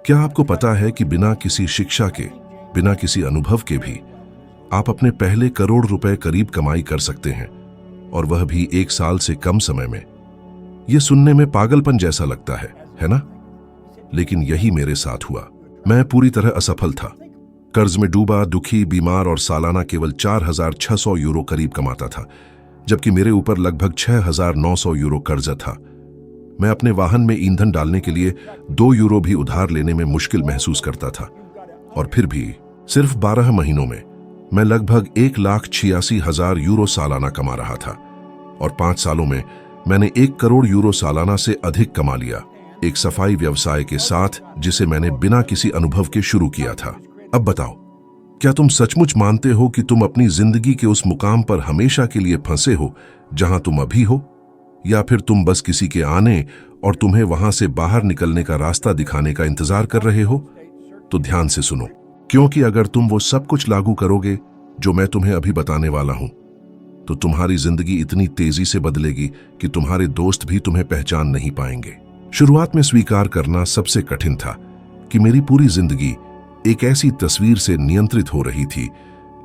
क्या आपको पता है कि बिना किसी शिक्षा के, बिना किसी अनुभव के भी आप अपने पहले करोड़ रुपए करीब कमाई कर सकते हैं, और वह भी 1 साल से कम समय में। यह सुनने में पागलपन जैसा लगता है ना? लेकिन यही मेरे साथ हुआ। मैं पूरी तरह असफल था, कर्ज में डूबा, दुखी, बीमार और सालाना केवल 4,600 यूरो करीब कमाता था, जबकि मेरे ऊपर लगभग 6,900 यूरो कर्जा था। मैं अपने वाहन में ईंधन डालने के लिए 2 यूरो भी उधार लेने में मुश्किल महसूस करता था, और फिर भी सिर्फ 12 महीनों में मैं लगभग 1,86,000 यूरो सालाना कमा रहा था, और 5 सालों में मैंने 1 करोड़ यूरो सालाना से अधिक कमा लिया, एक सफाई व्यवसाय के साथ जिसे मैंने बिना किसी अनुभव के शुरू किया था। अब बताओ, क्या तुम सचमुच मानते हो कि तुम अपनी जिंदगी के उस मुकाम पर हमेशा के लिए फंसे हो जहां तुम अभी हो, या फिर तुम बस किसी के आने और तुम्हें वहां से बाहर निकलने का रास्ता दिखाने का इंतजार कर रहे हो? तो ध्यान से सुनो, क्योंकि अगर तुम वो सब कुछ लागू करोगे जो मैं तुम्हें अभी बताने वाला हूं, तो तुम्हारी जिंदगी इतनी तेजी से बदलेगी कि तुम्हारे दोस्त भी तुम्हें पहचान नहीं पाएंगे। शुरुआत में स्वीकार करना सबसे कठिन था कि मेरी पूरी जिंदगी एक ऐसी तस्वीर से नियंत्रित हो रही थी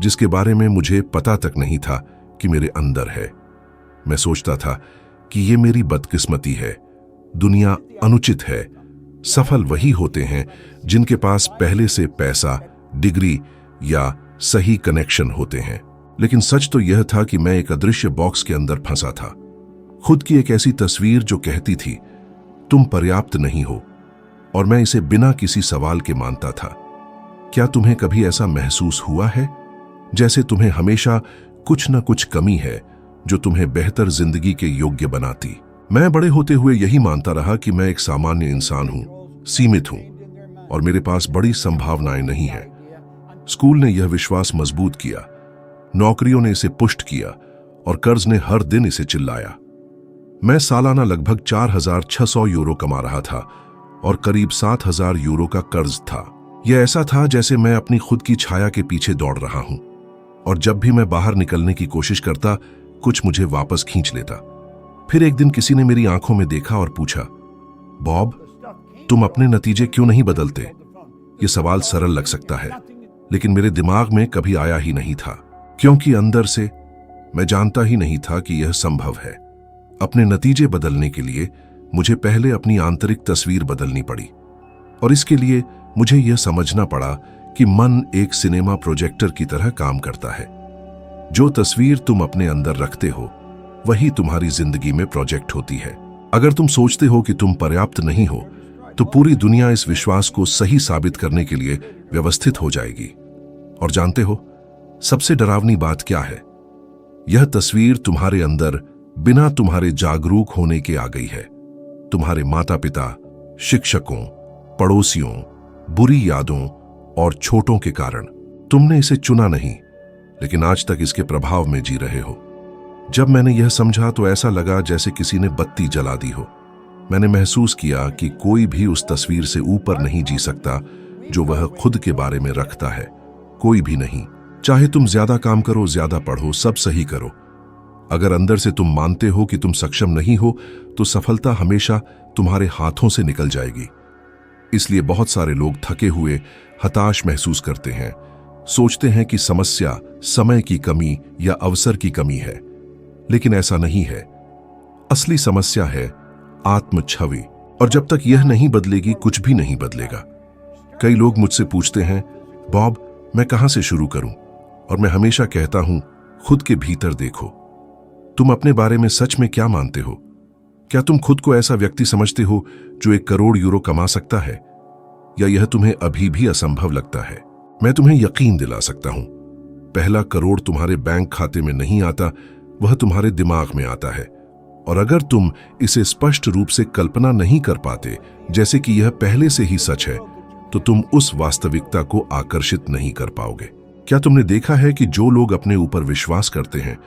जिसके बारे में मुझे पता तक नहीं था कि मेरे अंदर है। मैं सोचता था कि ये मेरी बदकिस्मती है, दुनिया अनुचित है, सफल वही होते हैं जिनके पास पहले से पैसा, डिग्री या सही कनेक्शन होते हैं। लेकिन सच तो यह था कि मैं एक अदृश्य बॉक्स के अंदर फंसा था, खुद की एक ऐसी तस्वीर जो कहती थी तुम पर्याप्त नहीं हो, और मैं इसे बिना किसी सवाल के मानता था। क्या तुम्हें कभी ऐसा महसूस हुआ है जैसे तुम्हें हमेशा कुछ न कुछ कमी है जो तुम्हें बेहतर जिंदगी के योग्य बनाती? मैं बड़े होते हुए यही मानता रहा कि मैं एक सामान्य इंसान हूं, सीमित हूं, और मेरे पास बड़ी संभावनाएं नहीं हैं। स्कूल ने यह विश्वास मजबूत किया, नौकरियों ने इसे पुष्ट किया, और कर्ज ने हर दिन इसे चिल्लाया। मैं सालाना लगभग 4,600 यूरो कमा रहा था, और करीब 7,000 यूरो का कर्ज था। यह ऐसा था जैसे मैं अपनी खुद की छाया के पीछे दौड़ रहा हूं, और जब भी मैं बाहर निकलने की कोशिश करता, कुछ मुझे वापस खींच लेता। फिर एक दिन किसी ने मेरी आंखों में देखा और पूछा, बॉब, तुम अपने नतीजे क्यों नहीं बदलते? यह सवाल सरल लग सकता है, लेकिन मेरे दिमाग में कभी आया ही नहीं था, क्योंकि अंदर से मैं जानता ही नहीं था कि यह संभव है। अपने नतीजे बदलने के लिए मुझे पहले अपनी आंतरिक तस्वीर बदलनी पड़ी, और इसके लिए मुझे यह समझना पड़ा कि मन एक सिनेमा प्रोजेक्टर की तरह काम करता है। जो तस्वीर तुम अपने अंदर रखते हो वही तुम्हारी जिंदगी में प्रोजेक्ट होती है। अगर तुम सोचते हो कि तुम पर्याप्त नहीं हो, तो पूरी दुनिया इस विश्वास को सही साबित करने के लिए व्यवस्थित हो जाएगी। और जानते हो सबसे डरावनी बात क्या है? यह तस्वीर तुम्हारे अंदर बिना तुम्हारे जागरूक होने के आ गई है। तुम्हारे माता पिता, शिक्षकों, पड़ोसियों, बुरी यादों और छोटों के कारण। तुमने इसे चुना नहीं, लेकिन आज तक इसके प्रभाव में जी रहे हो। जब मैंने यह समझा तो ऐसा लगा जैसे किसी ने बत्ती जला दी हो। मैंने महसूस किया कि कोई भी उस तस्वीर से ऊपर नहीं जी सकता जो वह खुद के बारे में रखता है। कोई भी नहीं। चाहे तुम ज्यादा काम करो, ज्यादा पढ़ो, सब सही करो, अगर अंदर से तुम मानते हो कि तुम सक्षम नहीं हो, तो सफलता हमेशा तुम्हारे हाथों से निकल जाएगी। इसलिए बहुत सारे लोग थके हुए, हताश महसूस करते हैं, सोचते हैं कि समस्या समय की कमी या अवसर की कमी है, लेकिन ऐसा नहीं है। असली समस्या है आत्म छवि, और जब तक यह नहीं बदलेगी, कुछ भी नहीं बदलेगा। कई लोग मुझसे पूछते हैं, बॉब, मैं कहां से शुरू करूं? और मैं हमेशा कहता हूं, खुद के भीतर देखो। तुम अपने बारे में सच में क्या मानते हो? क्या तुम खुद को ऐसा व्यक्ति समझते हो जो 1 करोड़ यूरो कमा सकता है, या यह तुम्हें अभी भी असंभव लगता है? मैं तुम्हें यकीन दिला सकता हूं, पहला करोड़ तुम्हारे बैंक खाते में नहीं आता, वह तुम्हारे दिमाग में आता है। और अगर तुम इसे स्पष्ट रूप से कल्पना नहीं कर पाते, जैसे कि यह पहले से ही सच है, तो तुम उस वास्तविकता को आकर्षित नहीं कर पाओगे। क्या तुमने देखा है कि जो लोग अपने ऊपर विश्वास करते हैं,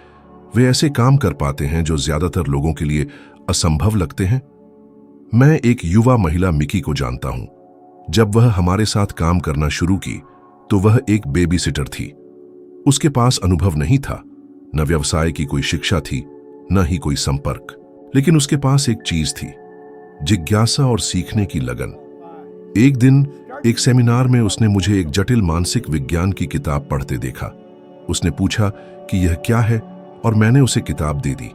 वे ऐसे काम कर पाते हैं जो ज्यादातर लोगों के लिए असंभव लगते हैं? मैं एक युवा महिला मिकी को जानता हूं। जब वह हमारे साथ काम करना शुरू की, तो वह एक बेबी सिटर थी। उसके पास अनुभव नहीं था, न व्यवसाय की कोई शिक्षा थी, न ही कोई संपर्क, लेकिन उसके पास एक चीज थी, जिज्ञासा और सीखने की लगन। एक दिन एक सेमिनार में उसने मुझे एक जटिल मानसिक विज्ञान की किताब पढ़ते देखा। उसने पूछा कि यह क्या है और मैंने उसे किताब दे दी।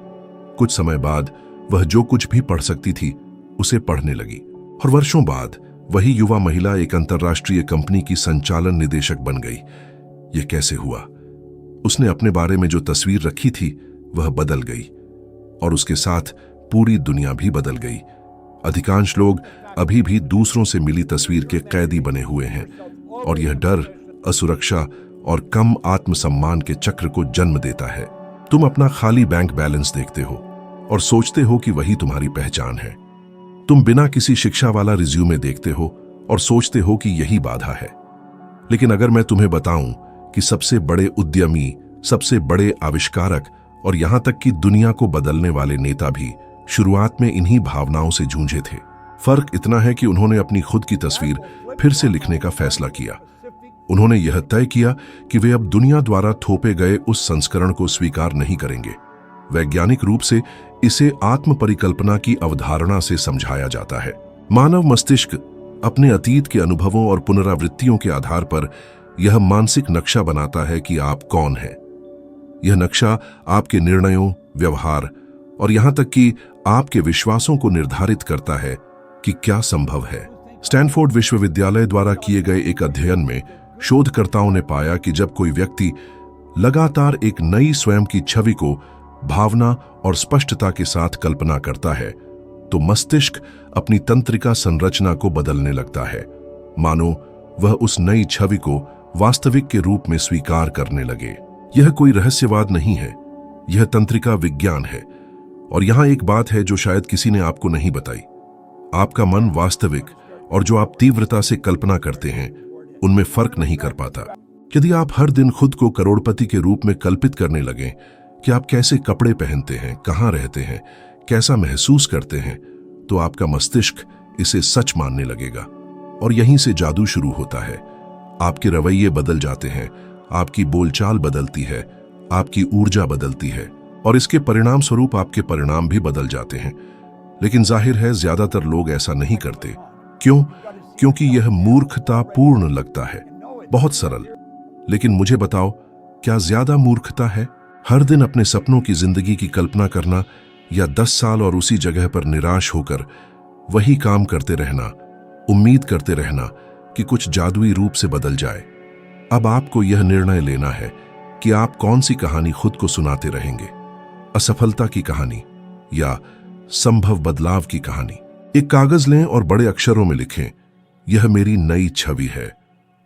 कुछ समय बाद वह जो कुछ भी पढ़ सकती थी उसे पढ़ने लगी और वर्षों बाद वही युवा महिला एक अंतर्राष्ट्रीय कंपनी की संचालन निदेशक बन गई। यह कैसे हुआ? उसने अपने बारे में जो तस्वीर रखी थी वह बदल गई और उसके साथ पूरी दुनिया भी बदल गई। अधिकांश लोग अभी भी दूसरों से मिली तस्वीर के कैदी बने हुए हैं और यह डर, असुरक्षा और कम आत्मसम्मान के चक्र को जन्म देता है। तुम अपना खाली बैंक बैलेंस देखते हो और सोचते हो कि वही तुम्हारी पहचान है। तुम बिना किसी शिक्षा वाला रिज्यूमे देखते हो और सोचते हो कि यही बाधा है। लेकिन अगर मैं तुम्हें बताऊं कि सबसे बड़े उद्यमी, सबसे बड़े आविष्कारक और यहां तक कि दुनिया को बदलने वाले नेता भी शुरुआत में इन्हीं भावनाओं से जूझे थे। फर्क इतना है कि उन्होंने अपनी खुद की तस्वीर फिर से लिखने का फैसला किया। उन्होंने यह तय किया कि वे अब दुनिया द्वारा थोपे गए उस संस्करण को स्वीकार नहीं करेंगे। वैज्ञानिक रूप से इसे आत्म परिकल्पना की अवधारणा से समझाया जाता है। मानव मस्तिष्क अपने अतीत के अनुभवों और पुनरावृत्तियों के आधार पर यह मानसिक नक्शा बनाता है कि आप कौन हैं। यह नक्शा आपके निर्णयों, व्यवहार और यहां तक कि आपके विश्वासों को निर्धारित करता है कि क्या संभव है। स्टैनफोर्ड विश्वविद्यालय द्वारा किए गए एक अध्ययन में शोधकर्ताओं ने पाया कि जब कोई व्यक्ति लगातार एक नई स्वयं की छवि को भावना और स्पष्टता के साथ कल्पना करता है तो मस्तिष्क अपनी तंत्रिका संरचना को बदलने लगता है, मानो वह उस नई छवि को वास्तविक के रूप में स्वीकार करने लगे। यह कोई रहस्यवाद नहीं है, यह तंत्रिका विज्ञान है। और यहां एक बात है जो शायद किसी ने आपको नहीं बताई। आपका मन वास्तविक और जो आप तीव्रता से कल्पना करते हैं उनमें फर्क नहीं कर पाता। यदि आप हर दिन खुद को करोड़पति के रूप में कल्पित करने लगें कि आप कैसे कपड़े पहनते हैं, कहां रहते हैं, कैसा महसूस करते हैं, तो आपका मस्तिष्क इसे सच मानने लगेगा और यहीं से जादू शुरू होता है। आपके रवैये बदल जाते हैं, आपकी बोलचाल बदलती है, आपकी ऊर्जा बदलती है और इसके परिणाम स्वरूप आपके परिणाम भी बदल जाते हैं। लेकिन जाहिर है ज्यादातर लोग ऐसा नहीं करते। क्यों? क्योंकि यह मूर्खतापूर्ण लगता है। बहुत सरल। लेकिन मुझे बताओ, क्या ज्यादा मूर्खता है हर दिन अपने सपनों की जिंदगी की कल्पना करना या 10 साल और उसी जगह पर निराश होकर वही काम करते रहना, उम्मीद करते रहना कि कुछ जादुई रूप से बदल जाए? अब आपको यह निर्णय लेना है कि आप कौन सी कहानी खुद को सुनाते रहेंगे, असफलता की कहानी या संभव बदलाव की कहानी। एक कागज लें और बड़े अक्षरों में लिखें, यह मेरी नई छवि है,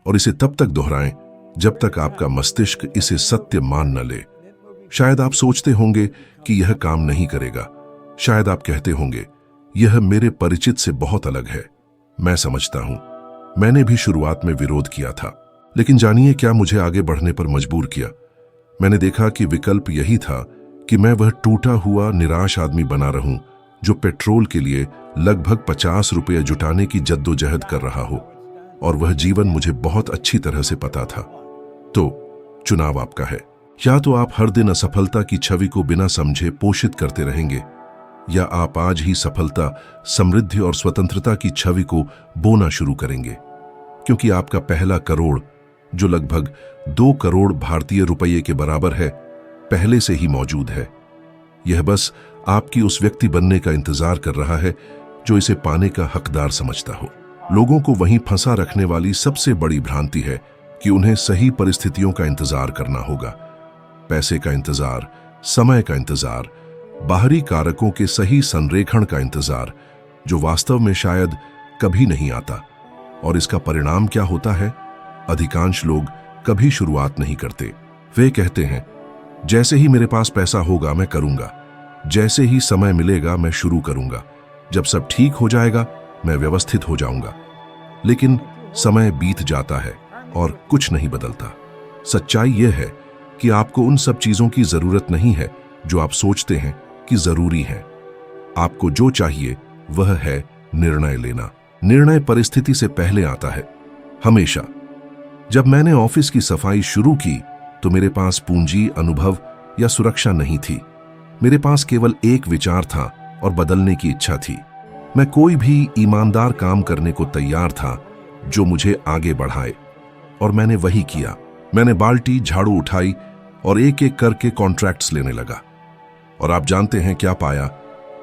और इसे तब तक दोहराएं जब तक आपका मस्तिष्क इसे सत्य मान न ले। शायद आप सोचते होंगे कि यह काम नहीं करेगा। शायद आप कहते होंगे, यह मेरे परिचित से बहुत अलग है। मैं समझता हूं, मैंने भी शुरुआत में विरोध किया था, लेकिन जानिए क्या मुझे आगे बढ़ने पर मजबूर किया। मैंने देखा कि विकल्प यही था कि मैं वह टूटा हुआ निराश आदमी बना रहूं जो पेट्रोल के लिए लगभग 50 रुपये जुटाने की जद्दोजहद कर रहा हो, और वह जीवन मुझे बहुत अच्छी तरह से पता था। तो चुनाव आपका है। या तो आप हर दिन असफलता की छवि को बिना समझे पोषित करते रहेंगे, या आप आज ही सफलता, समृद्धि और स्वतंत्रता की छवि को बोना शुरू करेंगे। क्योंकि आपका पहला करोड़, जो लगभग 2 करोड़ भारतीय रुपये के बराबर है, पहले से ही मौजूद है। यह बस आपकी उस व्यक्ति बनने का इंतजार कर रहा है जो इसे पाने का हकदार समझता हो। लोगों को वहीं फंसा रखने वाली सबसे बड़ी भ्रांति है कि उन्हें सही परिस्थितियों का इंतजार करना होगा। पैसे का इंतजार, समय का इंतजार, बाहरी कारकों के सही संरेखण का इंतजार, जो वास्तव में शायद कभी नहीं आता। और इसका परिणाम क्या होता है? अधिकांश लोग कभी शुरुआत नहीं करते। वे कहते हैं, जैसे ही मेरे पास पैसा होगा मैं करूंगा, जैसे ही समय मिलेगा मैं शुरू करूंगा, जब सब ठीक हो जाएगा मैं व्यवस्थित हो जाऊंगा। लेकिन समय बीत जाता है और कुछ नहीं बदलता। सच्चाई यह है कि आपको उन सब चीजों की जरूरत नहीं है जो आप सोचते हैं कि जरूरी है। आपको जो चाहिए वह है निर्णय लेना। निर्णय परिस्थिति से पहले आता है, हमेशा। जब मैंने ऑफिस की सफाई शुरू की तो मेरे पास पूंजी, अनुभव या सुरक्षा नहीं थी। मेरे पास केवल एक विचार था और बदलने की इच्छा थी। मैं कोई भी ईमानदार काम करने को तैयार था, जो मुझे आगे बढ़ाए। और मैंने वही किया। मैंने बाल्टी, झाड़ू उठाई और एक एक करके कॉन्ट्रैक्ट्स लेने लगा। और आप जानते हैं क्या पाया?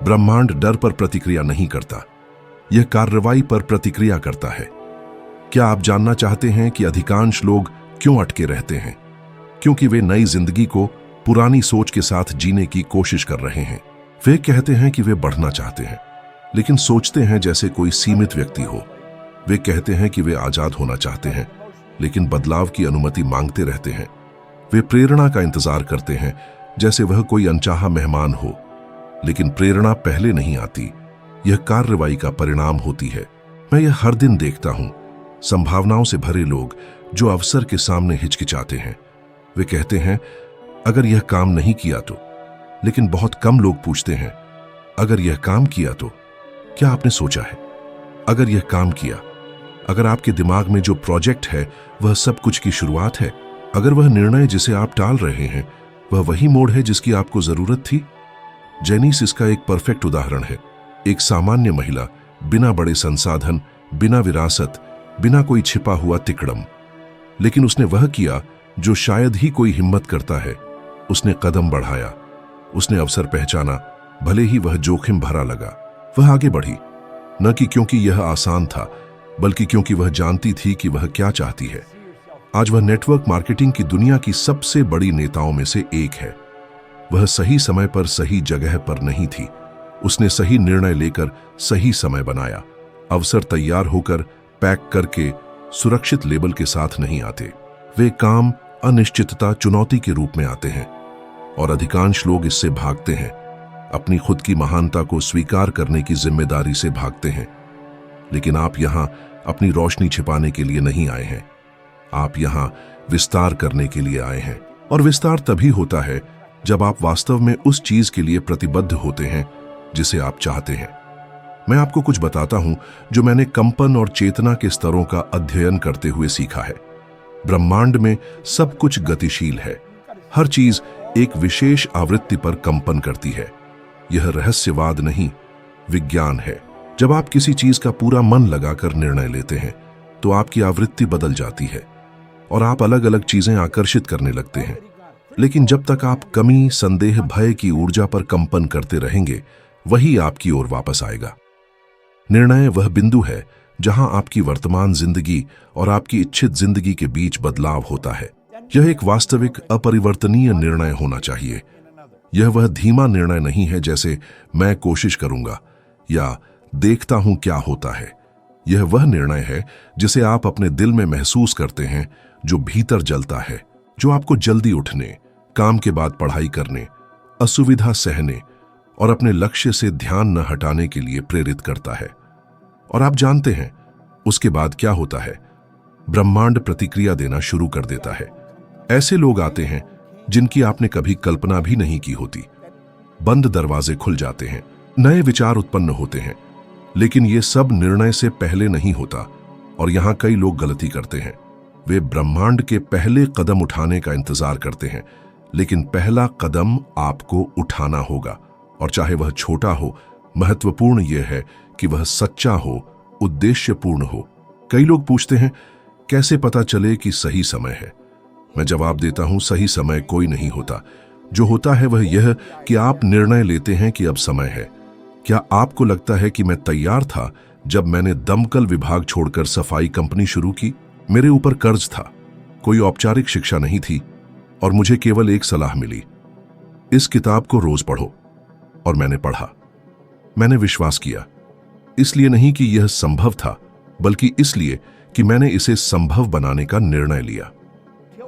ब्रह्मांड डर पर प्रतिक्रिया नहीं करता, यह कार्रवाई पर प्रतिक्रिया करता है। क्या आप जानना चाहते हैं कि अधिकांश लोग क्यों अटके रहते हैं? क्योंकि वे नई जिंदगी को पुरानी सोच के साथ जीने की कोशिश कर रहे हैं। वे कहते हैं कि वे बढ़ना चाहते हैं, लेकिन सोचते हैं जैसे कोई सीमित व्यक्ति हो। वे कहते हैं कि वे आजाद होना चाहते हैं, लेकिन बदलाव की अनुमति मांगते रहते हैं। वे प्रेरणा का इंतजार करते हैं, जैसे वह कोई अनचाहा मेहमान हो, लेकिन प्रेरणा पहले नहीं आती, यह कार्रवाई का परिणाम होती है। मैं यह हर दिन देखता हूं, संभावनाओं से भरे लोग जो अवसर के सामने हिचकिचाते हैं। वे कहते हैं, अगर यह काम नहीं किया तो। लेकिन बहुत कम लोग पूछते हैं, अगर यह काम किया तो? क्या आपने सोचा है? अगर यह काम किया, अगर आपके दिमाग में जो प्रोजेक्ट है वह सब कुछ की शुरुआत है, अगर वह निर्णय जिसे आप टाल रहे हैं वह वही मोड़ है जिसकी आपको जरूरत थी। जेनिस इसका एक परफेक्ट उदाहरण है। एक सामान्य महिला, बिना बड़े संसाधन, बिना विरासत, बिना कोई छिपा हुआ तिकड़म। लेकिन उसने वह किया जो शायद ही कोई हिम्मत करता है। उसने कदम बढ़ाया, उसने अवसर पहचाना, भले ही वह जोखिम भरा लगा। वह आगे बढ़ी, न कि क्योंकि यह आसान था, बल्कि क्योंकि वह जानती थी कि वह क्या चाहती है। आज वह नेटवर्क मार्केटिंग की दुनिया की सबसे बड़ी नेताओं में से एक है। वह सही समय पर सही जगह पर नहीं थी। उसने सही निर्णय लेकर सही समय बनाया। अवसर तैयार होकर, पैक करके, सुरक्षित लेबल के साथ नहीं आते। वे काम, अनिश्चितता, चुनौती के रूप में आते हैं और अधिकांश लोग इससे भागते हैं। अपनी खुद की महानता को स्वीकार करने की जिम्मेदारी से भागते हैं। लेकिन आप यहां अपनी रोशनी छिपाने के लिए नहीं आए हैं। आप यहां विस्तार करने के लिए आए हैं। और विस्तार तभी होता है जब आप वास्तव में उस चीज के लिए प्रतिबद्ध होते हैं जिसे आप चाहते हैं। मैं आपको कुछ बताता हूं जो मैंने कंपन और चेतना के स्तरों का अध्ययन करते हुए सीखा है। ब्रह्मांड में सब कुछ गतिशील है। हर चीज एक विशेष आवृत्ति पर कंपन करती है। यह रहस्यवाद नहीं, विज्ञान है। जब आप किसी चीज का पूरा मन लगाकर निर्णय लेते हैं तो आपकी आवृत्ति बदल जाती है और आप अलग अलग चीजें आकर्षित करने लगते हैं। लेकिन जब तक आप कमी, संदेह, भय की ऊर्जा पर कंपन करते रहेंगे, वही आपकी ओर वापस आएगा। निर्णय वह बिंदु है जहां आपकी वर्तमान जिंदगी और आपकी इच्छित जिंदगी के बीच बदलाव होता है। यह एक वास्तविक, अपरिवर्तनीय निर्णय होना चाहिए। यह वह धीमा निर्णय नहीं है जैसे मैं कोशिश करूंगा या देखता हूं क्या होता है। यह वह निर्णय है जिसे आप अपने दिल में महसूस करते हैं, जो भीतर जलता है, जो आपको जल्दी उठने, काम के बाद पढ़ाई करने, असुविधा सहने और अपने लक्ष्य से ध्यान न हटाने के लिए प्रेरित करता है। और आप जानते हैं उसके बाद क्या होता है? ब्रह्मांड प्रतिक्रिया देना शुरू कर देता है। ऐसे लोग आते हैं जिनकी आपने कभी कल्पना भी नहीं की होती। बंद दरवाजे खुल जाते हैं, नए विचार उत्पन्न होते हैं। लेकिन ये सब निर्णय से पहले नहीं होता और यहां कई लोग गलती करते हैं। वे ब्रह्मांड के पहले कदम उठाने का इंतजार करते हैं, लेकिन पहला कदम आपको उठाना होगा। और चाहे वह छोटा हो, महत्वपूर्ण यह है कि वह सच्चा हो, उद्देश्यपूर्ण हो। कई लोग पूछते हैं, कैसे पता चले कि सही समय है? मैं जवाब देता हूं, सही समय कोई नहीं होता। जो होता है वह यह कि आप निर्णय लेते हैं कि अब समय है। क्या आपको लगता है कि मैं तैयार था जब मैंने दमकल विभाग छोड़कर सफाई कंपनी शुरू की? मेरे ऊपर कर्ज था, कोई औपचारिक शिक्षा नहीं थी और मुझे केवल एक सलाह मिली, इस किताब को रोज पढ़ो। और मैंने पढ़ा। मैंने विश्वास किया, इसलिए नहीं कि यह संभव था, बल्कि इसलिए कि मैंने इसे संभव बनाने का निर्णय लिया।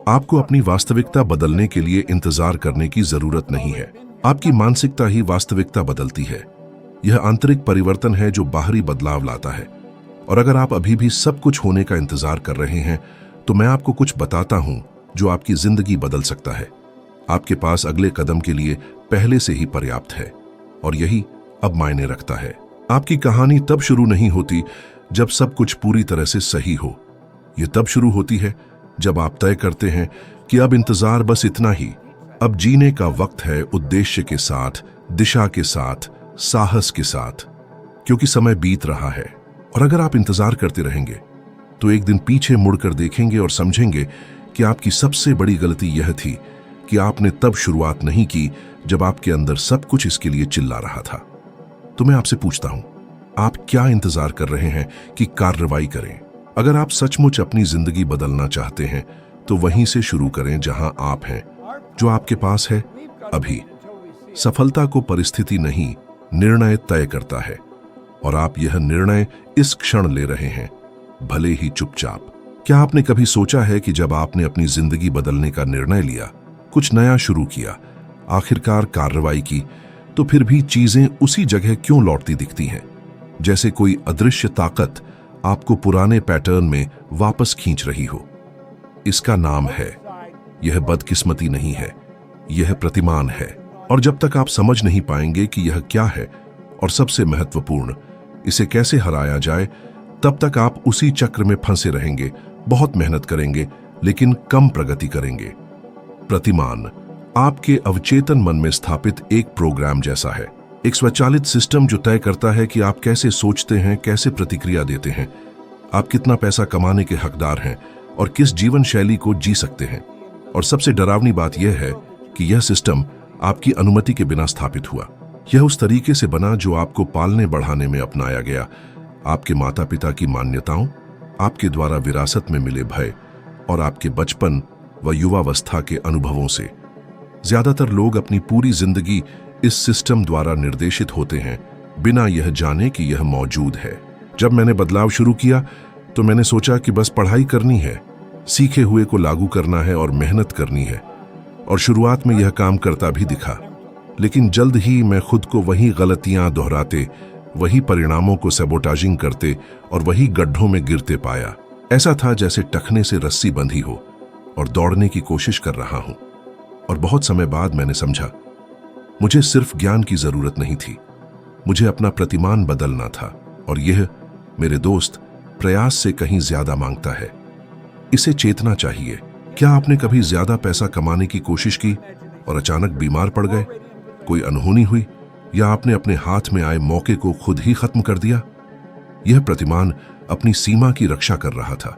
आपको अपनी वास्तविकता बदलने के लिए इंतजार करने की जरूरत नहीं है। आपकी मानसिकता ही वास्तविकता बदलती है। यह आंतरिक परिवर्तन है जो बाहरी बदलाव लाता है। और अगर आप अभी भी सब कुछ होने का इंतजार कर रहे हैं, तो मैं आपको कुछ बताता हूं जो आपकी जिंदगी बदल सकता है। आपके पास अगले कदम के लिए पहले से ही पर्याप्त है और यही अब मायने रखता है। आपकी कहानी तब शुरू नहीं होती जब सब कुछ पूरी तरह से सही हो। यह तब शुरू होती है जब आप तय करते हैं कि अब इंतजार बस इतना ही, अब जीने का वक्त है, उद्देश्य के साथ, दिशा के साथ, साहस के साथ, क्योंकि समय बीत रहा है। और अगर आप इंतजार करते रहेंगे तो एक दिन पीछे मुड़कर देखेंगे और समझेंगे कि आपकी सबसे बड़ी गलती यह थी कि आपने तब शुरुआत नहीं की जब आपके अंदर सब कुछ इसके लिए चिल्ला रहा था। तो मैं आपसे पूछता हूं, आप क्या इंतजार कर रहे हैं कि कार्रवाई करें? अगर आप सचमुच अपनी जिंदगी बदलना चाहते हैं तो वहीं से शुरू करें जहां आप हैं, जो आपके पास है अभी। सफलता को परिस्थिति नहीं, निर्णय तय करता है, और आप यह निर्णय इस क्षण ले रहे हैं, भले ही चुपचाप। क्या आपने कभी सोचा है कि जब आपने अपनी जिंदगी बदलने का निर्णय लिया, कुछ नया शुरू किया, आखिरकार कार्रवाई की, तो फिर भी चीजें उसी जगह क्यों लौटती दिखती हैं? जैसे कोई अदृश्य ताकत आपको पुराने पैटर्न में वापस खींच रही हो। इसका नाम है, यह बदकिस्मती नहीं है, यह प्रतिमान है। और जब तक आप समझ नहीं पाएंगे कि यह क्या है और सबसे महत्वपूर्ण, इसे कैसे हराया जाए, तब तक आप उसी चक्र में फंसे रहेंगे। बहुत मेहनत करेंगे लेकिन कम प्रगति करेंगे। प्रतिमान आपके अवचेतन मन में स्थापित एक प्रोग्राम जैसा है, एक स्वचालित सिस्टम जो तय करता है कि आप कैसे सोचते हैं, कैसे प्रतिक्रिया देते हैं, आप कितना पैसा कमाने के हकदार हैं और किस जीवन शैली को जी सकते हैं। और सबसे डरावनी बात यह है कि यह सिस्टम आपकी अनुमति के बिना स्थापित हुआ। यह उस तरीके से बना जो आपको पालने बढ़ाने में अपनाया गया, आपके माता पिता की मान्यताओं, आपके द्वारा विरासत में मिले भय और आपके बचपन व युवावस्था के अनुभवों से। ज्यादातर लोग अपनी पूरी जिंदगी इस सिस्टम द्वारा निर्देशित होते हैं, बिना यह जाने कि यह मौजूद है। जब मैंने बदलाव शुरू किया तो मैंने सोचा कि बस पढ़ाई करनी है, सीखे हुए को लागू करना है और मेहनत करनी है। और शुरुआत में यह काम करता भी दिखा, लेकिन जल्द ही मैं खुद को वही गलतियां दोहराते, वही परिणामों को सबोटाजिंग करते और वही गड्ढों में गिरते पाया। ऐसा था जैसे टखने से रस्सी बंधी हो और दौड़ने की कोशिश कर रहा हूं। और बहुत समय बाद मैंने समझा, मुझे सिर्फ ज्ञान की जरूरत नहीं थी, मुझे अपना प्रतिमान बदलना था। और यह, मेरे दोस्त, प्रयास से कहीं ज्यादा मांगता है। इसे चेतना चाहिए। क्या आपने कभी ज्यादा पैसा कमाने की कोशिश की और अचानक बीमार पड़ गए? कोई अनहोनी हुई, या आपने अपने हाथ में आए मौके को खुद ही खत्म कर दिया? यह प्रतिमान अपनी सीमा की रक्षा कर रहा था।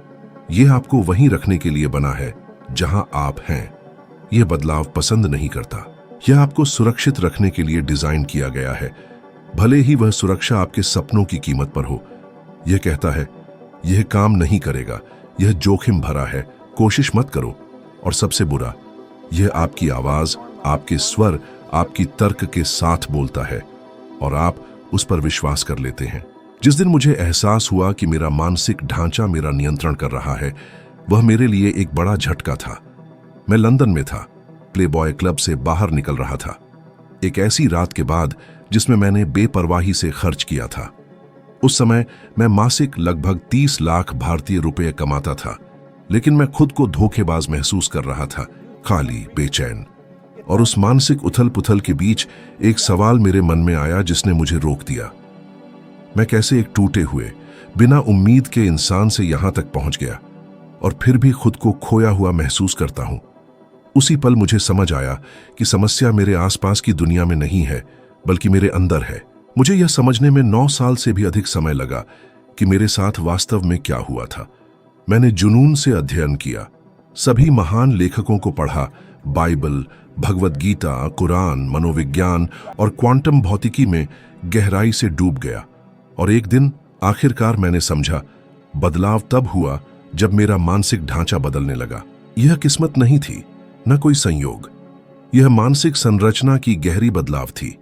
यह आपको वहीं रखने के लिए बना है जहां आप हैं। यह बदलाव पसंद नहीं करता। यह आपको सुरक्षित रखने के लिए डिजाइन किया गया है, भले ही वह सुरक्षा आपके सपनों की कीमत पर हो। यह कहता है, यह काम नहीं करेगा, यह जोखिम भरा है, कोशिश मत करो। और सबसे बुरा, यह आपकी आवाज, आपके स्वर, आपकी तर्क के साथ बोलता है और आप उस पर विश्वास कर लेते हैं। जिस दिन मुझे एहसास हुआ कि मेरा मानसिक ढांचा मेरा नियंत्रण कर रहा है, वह मेरे लिए एक बड़ा झटका था। मैं लंदन में था, प्लेबॉय क्लब से बाहर निकल रहा था, एक ऐसी रात के बाद जिसमें मैंने बेपरवाही से खर्च किया था। उस समय मैं मासिक लगभग 30 लाख भारतीय रुपए कमाता था, लेकिन मैं खुद को धोखेबाज महसूस कर रहा था, खाली, बेचैन। और उस मानसिक उथल पुथल के बीच एक सवाल मेरे मन में आया जिसने मुझे रोक दिया। मैं कैसे एक टूटे हुए, बिना उम्मीद के इंसान से यहां तक पहुंच गया और फिर भी खुद को खोया हुआ महसूस करता हूं। उसी पल मुझे समझ आया कि समस्या मेरे आसपास की दुनिया में नहीं है, बल्कि मेरे अंदर है। मुझे यह समझने में 9 साल से भी अधिक समय लगा कि मेरे साथ वास्तव में क्या हुआ था। मैंने जुनून से अध्ययन किया, सभी महान लेखकों को पढ़ा, बाइबल, भगवद गीता, कुरान, मनोविज्ञान और क्वांटम भौतिकी में गहराई से डूब गया। और एक दिन आखिरकार मैंने समझा, बदलाव तब हुआ जब मेरा मानसिक ढांचा बदलने लगा। यह किस्मत नहीं थी, न कोई संयोग, यह मानसिक संरचना की गहरी बदलाव थी।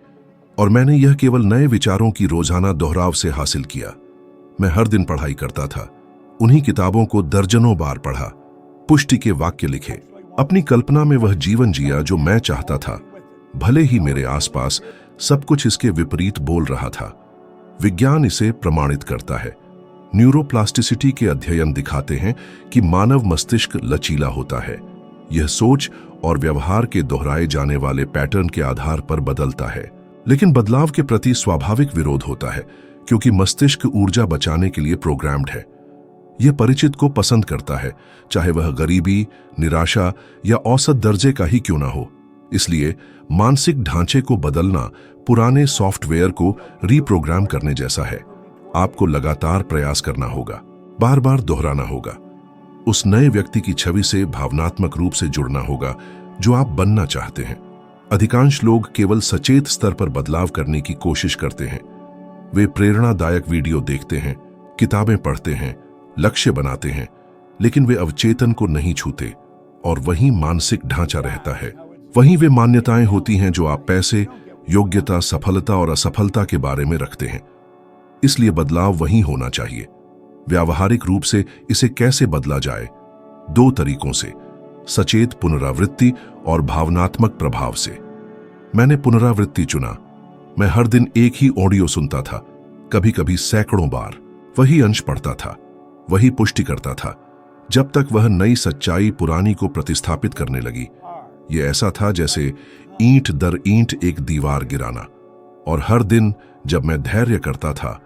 और मैंने यह केवल नए विचारों की रोजाना दोहराव से हासिल किया। मैं हर दिन पढ़ाई करता था, उन्हीं किताबों को दर्जनों बार पढ़ा, पुष्टि के वाक्य लिखे, अपनी कल्पना में वह जीवन जिया जो मैं चाहता था, भले ही मेरे आसपास सब कुछ इसके विपरीत बोल रहा था। विज्ञान इसे प्रमाणित करता है। न्यूरोप्लास्टिसिटी के अध्ययन दिखाते हैं कि मानव मस्तिष्क लचीला होता है। यह सोच और व्यवहार के दोहराए जाने वाले पैटर्न के आधार पर बदलता है। लेकिन बदलाव के प्रति स्वाभाविक विरोध होता है, क्योंकि मस्तिष्क ऊर्जा बचाने के लिए प्रोग्राम्ड है। यह परिचित को पसंद करता है, चाहे वह गरीबी, निराशा या औसत दर्जे का ही क्यों ना हो। इसलिए मानसिक ढांचे को बदलना पुराने सॉफ्टवेयर को रीप्रोग्राम करने जैसा है। आपको लगातार प्रयास करना होगा, बार बार दोहराना होगा। उस नए व्यक्ति की छवि से भावनात्मक रूप से जुड़ना होगा जो आप बनना चाहते हैं। अधिकांश लोग केवल सचेत स्तर पर बदलाव करने की कोशिश करते हैं। वे प्रेरणादायक वीडियो देखते हैं, किताबें पढ़ते हैं, लक्ष्य बनाते हैं, लेकिन वे अवचेतन को नहीं छूते और वही मानसिक ढांचा रहता है। वहीं वे मान्यताएं होती हैं जो आप पैसे, योग्यता, सफलता और असफलता के बारे में रखते हैं। इसलिए बदलाव वहीं होना चाहिए। व्यावहारिक रूप से इसे कैसे बदला जाए? 2 तरीकों से, सचेत पुनरावृत्ति और भावनात्मक प्रभाव से। मैंने पुनरावृत्ति चुना। मैं हर दिन एक ही ऑडियो सुनता था, कभी कभी सैकड़ों बार। वही अंश पढ़ता था, वही पुष्टि करता था, जब तक वह नई सच्चाई पुरानी को प्रतिस्थापित करने लगी। यह ऐसा था जैसे ईंट दर ईंट एक दीवार गिराना। और हर दिन जब मैं धैर्य करता था,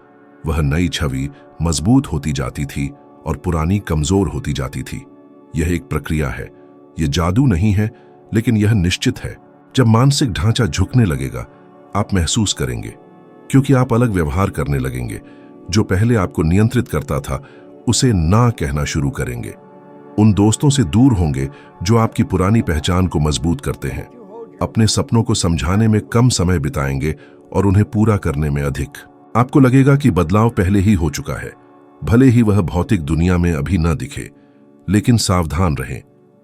वह नई छवि मजबूत होती जाती थी और पुरानी कमजोर होती जाती थी। यह एक प्रक्रिया है, यह जादू नहीं है, लेकिन यह निश्चित है। जब मानसिक ढांचा झुकने लगेगा, आप महसूस करेंगे, क्योंकि आप अलग व्यवहार करने लगेंगे। जो पहले आपको नियंत्रित करता था, उसे ना कहना शुरू करेंगे। उन दोस्तों से दूर होंगे जो आपकी पुरानी पहचान को मजबूत करते हैं। अपने सपनों को समझाने में कम समय बिताएंगे और उन्हें पूरा करने में अधिक। आपको लगेगा कि बदलाव पहले ही हो चुका है, भले ही वह भौतिक दुनिया में अभी न दिखे। लेकिन सावधान रहें,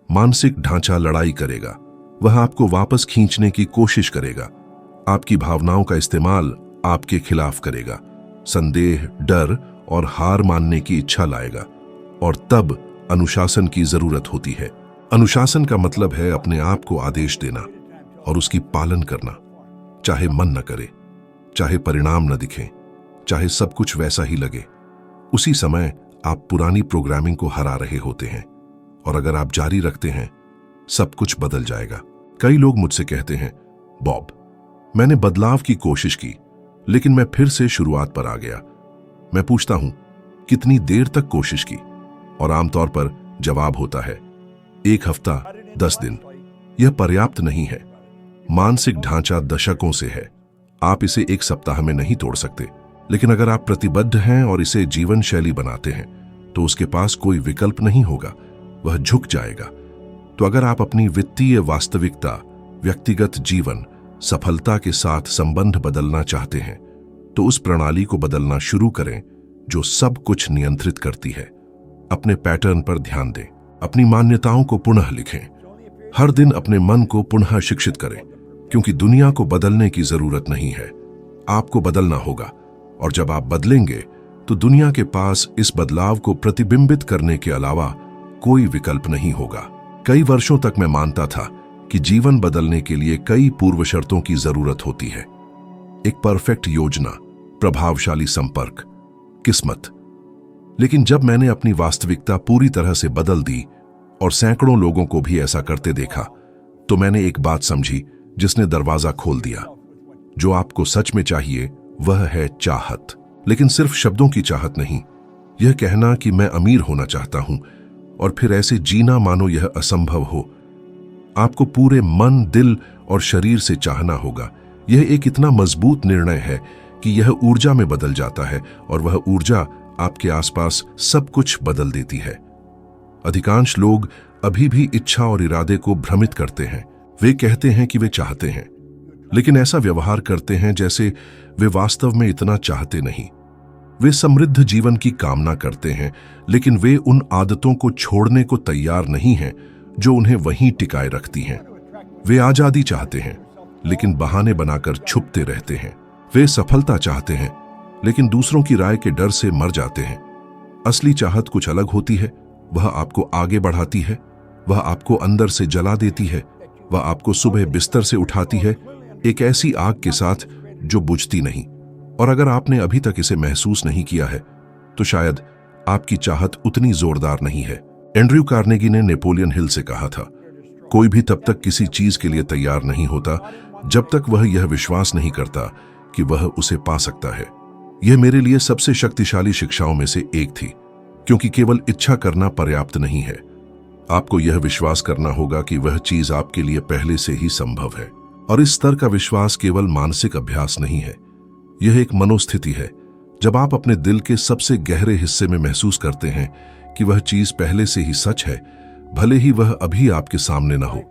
मानसिक ढांचा लड़ाई करेगा। वह आपको वापस खींचने की कोशिश करेगा। आपकी भावनाओं का इस्तेमाल आपके खिलाफ करेगा, संदेह, डर और हार मानने की इच्छा लाएगा। और तब अनुशासन की जरूरत होती है। अनुशासन का मतलब है अपने आप को आदेश देना और उसकी पालन करना, चाहे मन न करे, चाहे परिणाम न दिखें, चाहे सब कुछ वैसा ही लगे। उसी समय आप पुरानी प्रोग्रामिंग को हरा रहे होते हैं। और अगर आप जारी रखते हैं, सब कुछ बदल जाएगा। कई लोग मुझसे कहते हैं, बॉब, मैंने बदलाव की कोशिश की, लेकिन मैं फिर से शुरुआत पर आ गया। मैं पूछता हूं, कितनी देर तक कोशिश की? और आमतौर पर जवाब होता है, 1 हफ्ता, 10 दिन। यह पर्याप्त नहीं है। मानसिक ढांचा दशकों से है। आप इसे 1 सप्ताह में नहीं तोड़ सकते। लेकिन अगर आप प्रतिबद्ध हैं और इसे जीवन शैली बनाते हैं, तो उसके पास कोई विकल्प नहीं होगा, वह झुक जाएगा। तो अगर आप अपनी वित्तीय वास्तविकता, व्यक्तिगत जीवन, सफलता के साथ संबंध बदलना चाहते हैं, तो उस प्रणाली को बदलना शुरू करें जो सब कुछ नियंत्रित करती है। अपने पैटर्न पर ध्यान दें, अपनी मान्यताओं को पुनः लिखें, हर दिन अपने मन को पुनः शिक्षित करें, क्योंकि दुनिया को बदलने की जरूरत नहीं है, आपको बदलना होगा। और जब आप बदलेंगे, तो दुनिया के पास इस बदलाव को प्रतिबिंबित करने के अलावा कोई विकल्प नहीं होगा। कई वर्षों तक मैं मानता था कि जीवन बदलने के लिए कई पूर्व शर्तों की जरूरत होती है। एक परफेक्ट योजना, प्रभावशाली संपर्क, किस्मत। लेकिन जब मैंने अपनी वास्तविकता पूरी तरह से बदल दी और सैकड़ों लोगों को भी ऐसा करते देखा, तो मैंने एक बात समझी जिसने दरवाजा खोल दिया। जो आपको सच में चाहिए वह है चाहत, लेकिन सिर्फ शब्दों की चाहत नहीं। यह कहना कि मैं अमीर होना चाहता हूं और फिर ऐसे जीना मानो यह असंभव हो। आपको पूरे मन, दिल और शरीर से चाहना होगा। यह एक इतना मजबूत निर्णय है कि यह ऊर्जा में बदल जाता है और वह ऊर्जा आपके आसपास सब कुछ बदल देती है। अधिकांश लोग अभी भी इच्छा और इरादे को भ्रमित करते हैं। वे कहते हैं कि वे चाहते हैं, लेकिन ऐसा व्यवहार करते हैं जैसे वे वास्तव में इतना चाहते नहीं। वे समृद्ध जीवन की कामना करते हैं, लेकिन वे उन आदतों को छोड़ने को तैयार नहीं हैं जो उन्हें वहीं टिकाए रखती हैं। वे आजादी चाहते हैं, लेकिन बहाने बनाकर छुपते रहते हैं। वे सफलता चाहते हैं, लेकिन दूसरों की राय के डर से मर जाते हैं। असली चाहत कुछ अलग होती है। वह आपको आगे बढ़ाती है, वह आपको अंदर से जला देती है, वह आपको सुबह बिस्तर से उठाती है, एक ऐसी आग के साथ जो बुझती नहीं। और अगर आपने अभी तक इसे महसूस नहीं किया है, तो शायद आपकी चाहत उतनी जोरदार नहीं है। एंड्रयू कार्नेगी ने नेपोलियन हिल से कहा था, कोई भी तब तक किसी चीज के लिए तैयार नहीं होता जब तक वह यह विश्वास नहीं करता कि वह उसे पा सकता है। यह मेरे लिए सबसे शक्तिशाली शिक्षाओं में से एक थी, क्योंकि केवल इच्छा करना पर्याप्त नहीं है। आपको यह विश्वास करना होगा कि वह चीज आपके लिए पहले से ही संभव है। और इस स्तर का विश्वास केवल मानसिक अभ्यास नहीं है, यह एक मनोस्थिति है जब आप अपने दिल के सबसे गहरे हिस्से में महसूस करते हैं कि वह चीज पहले से ही सच है, भले ही वह अभी आपके सामने न हो।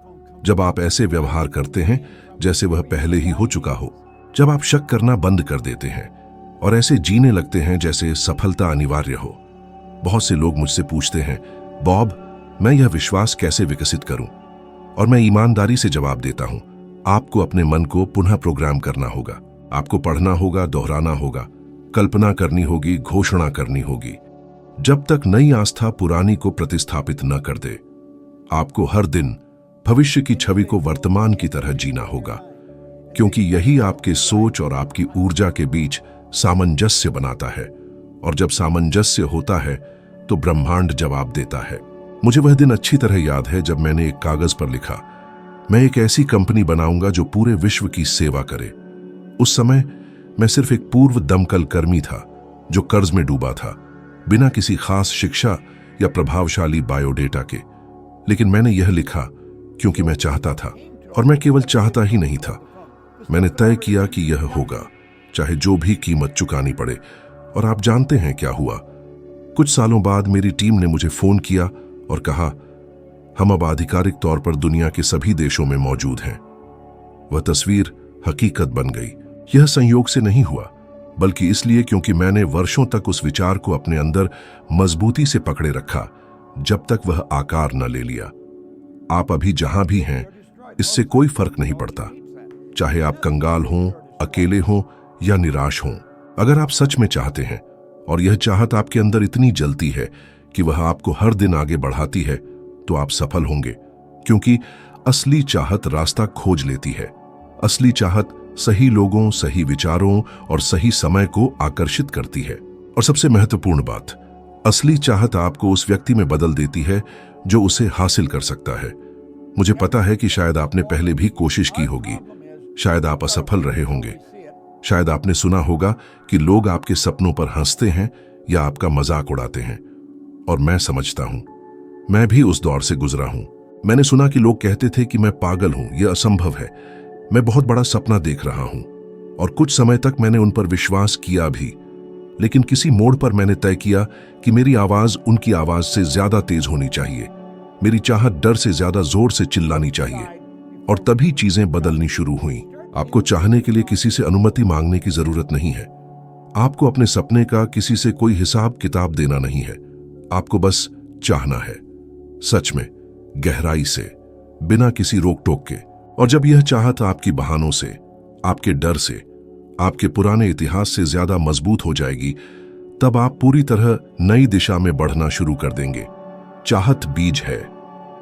जब आप ऐसे व्यवहार करते हैं जैसे वह पहले ही हो चुका हो। जब आप शक करना बंद कर देते हैं और ऐसे जीने लगते हैं जैसे सफलता अनिवार्य हो। बहुत से लोग मुझसे पूछते हैं, बॉब, मैं यह विश्वास कैसे विकसित करूं? और मैं ईमानदारी से जवाब देता हूं, आपको अपने मन को पुनः प्रोग्राम करना होगा। आपको पढ़ना होगा, दोहराना होगा, कल्पना करनी होगी, घोषणा करनी होगी, जब तक नई आस्था पुरानी को प्रतिस्थापित न कर दे। आपको हर दिन भविष्य की छवि को वर्तमान की तरह जीना होगा, क्योंकि यही आपके सोच और आपकी ऊर्जा के बीच सामंजस्य बनाता है। और जब सामंजस्य होता है तो ब्रह्मांड जवाब देता है। मुझे वह दिन अच्छी तरह याद है जब मैंने एक कागज पर लिखा, मैं एक ऐसी कंपनी बनाऊंगा जो पूरे विश्व की सेवा करे। उस समय मैं सिर्फ एक पूर्व दमकल कर्मी था जो कर्ज में डूबा था, बिना किसी खास शिक्षा या प्रभावशाली बायोडेटा के। लेकिन मैंने यह लिखा क्योंकि मैं चाहता था, और मैं केवल चाहता ही नहीं था, मैंने तय किया कि यह होगा, चाहे जो भी कीमत चुकानी पड़े। और आप जानते हैं क्या हुआ? कुछ सालों बाद मेरी टीम ने मुझे फोन किया और कहा, हम अब आधिकारिक तौर पर दुनिया के सभी देशों में मौजूद हैं। वह तस्वीर हकीकत बन गई। यह संयोग से नहीं हुआ, बल्कि इसलिए क्योंकि मैंने वर्षों तक उस विचार को अपने अंदर मजबूती से पकड़े रखा, जब तक वह आकार न ले लिया। आप अभी जहां भी हैं, इससे कोई फर्क नहीं पड़ता, चाहे आप कंगाल हों, अकेले हों या निराश हों। अगर आप सच में चाहते हैं और यह चाहत आपके अंदर इतनी जलती है कि वह आपको हर दिन आगे बढ़ाती है, तो आप सफल होंगे। क्योंकि असली चाहत रास्ता खोज लेती है। असली चाहत सही लोगों, सही विचारों और सही समय को आकर्षित करती है। और सबसे महत्वपूर्ण बात, असली चाहत आपको उस व्यक्ति में बदल देती है जो उसे हासिल कर सकता है। मुझे पता है कि शायद आपने पहले भी कोशिश की होगी, शायद आप असफल रहे होंगे, शायद आपने सुना होगा कि लोग आपके सपनों पर हंसते हैं या आपका मजाक उड़ाते हैं। और मैं समझता हूं, मैं भी उस दौर से गुजरा हूं। मैंने सुना कि लोग कहते थे कि मैं पागल हूं, यह असंभव है, मैं बहुत बड़ा सपना देख रहा हूं। और कुछ समय तक मैंने उन पर विश्वास किया भी। लेकिन किसी मोड़ पर मैंने तय किया कि मेरी आवाज उनकी आवाज से ज्यादा तेज होनी चाहिए, मेरी चाहत डर से ज्यादा जोर से चिल्लानी चाहिए। और तभी चीजें बदलनी शुरू हुई। आपको चाहने के लिए किसी से अनुमति मांगने की जरूरत नहीं है। आपको अपने सपने का किसी से कोई हिसाब किताब देना नहीं है। आपको बस चाहना है, सच में, गहराई से, बिना किसी रोक टोक के। और जब यह चाहत आपकी बहानों से, आपके डर से, आपके पुराने इतिहास से ज्यादा मजबूत हो जाएगी, तब आप पूरी तरह नई दिशा में बढ़ना शुरू कर देंगे। चाहत बीज है,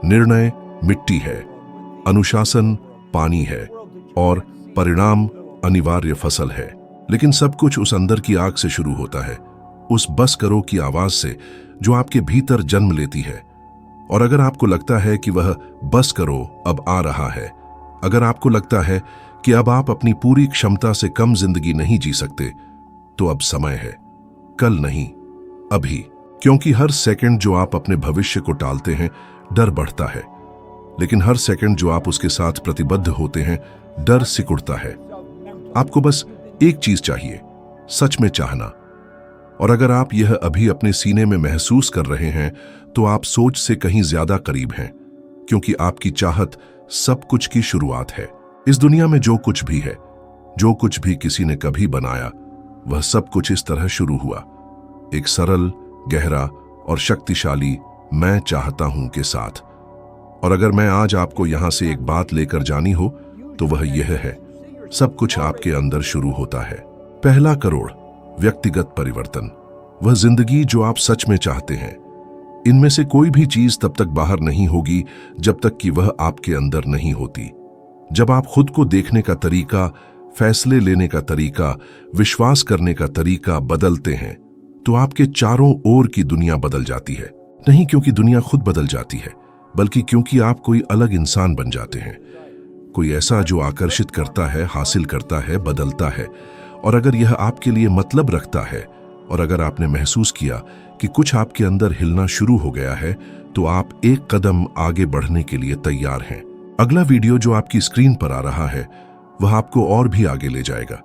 निर्णय मिट्टी है, अनुशासन पानी है, और परिणाम अनिवार्य फसल है। लेकिन सब कुछ उस अंदर की आग से शुरू होता है, उस बस करो की आवाज से जो आपके भीतर जन्म लेती है। और अगर आपको लगता है कि वह बस करो अब आ रहा है, अगर आपको लगता है कि अब आप अपनी पूरी क्षमता से कम जिंदगी नहीं जी सकते, तो अब समय है, कल नहीं, अभी। क्योंकि हर सेकंड जो आप अपने भविष्य को टालते हैं, डर बढ़ता है। लेकिन हर सेकंड जो आप उसके साथ प्रतिबद्ध होते हैं, डर सिकुड़ता है। आपको बस एक चीज चाहिए, सच में चाहना। और अगर आप यह अभी अपने सीने में महसूस कर रहे हैं, तो आप सोच से कहीं ज्यादा करीब हैं, क्योंकि आपकी चाहत सब कुछ की शुरुआत है। इस दुनिया में जो कुछ भी है, जो कुछ भी किसी ने कभी बनाया, वह सब कुछ इस तरह शुरू हुआ, एक सरल, गहरा और शक्तिशाली मैं चाहता हूं के साथ। और अगर मैं आज आपको यहां से एक बात लेकर जानी हो, तो वह यह है, सब कुछ आपके अंदर शुरू होता है। पहला करोड़, व्यक्तिगत परिवर्तन, वह जिंदगी जो आप सच में चाहते हैं। इनमें से कोई भी चीज तब तक बाहर नहीं होगी जब तक कि वह आपके अंदर नहीं होती। जब आप खुद को देखने का तरीका, फैसले लेने का तरीका, विश्वास करने का तरीका बदलते हैं, तो आपके चारों ओर की दुनिया बदल जाती है। नहीं क्योंकि दुनिया खुद बदल जाती है, बल्कि क्योंकि आप कोई अलग इंसान बन जाते हैं, कोई ऐसा जो आकर्षित करता है, हासिल करता है, बदलता है। और अगर यह आपके लिए मतलब रखता है, और अगर आपने महसूस किया कि कुछ आपके अंदर हिलना शुरू हो गया है, तो आप एक कदम आगे बढ़ने के लिए तैयार हैं। अगला वीडियो जो आपकी स्क्रीन पर आ रहा है, वह आपको और भी आगे ले जाएगा।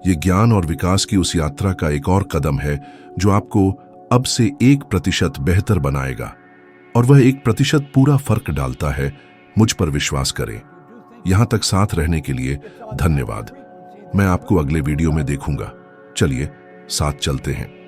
ये ज्ञान और विकास की उस यात्रा का एक और कदम है जो आपको अब से 1% बेहतर बनाएगा, और वह 1% पूरा फर्क डालता है। मुझ पर विश्वास करें। यहां तक साथ रहने के लिए धन्यवाद। मैं आपको अगले वीडियो में देखूंगा। चलिए साथ चलते हैं।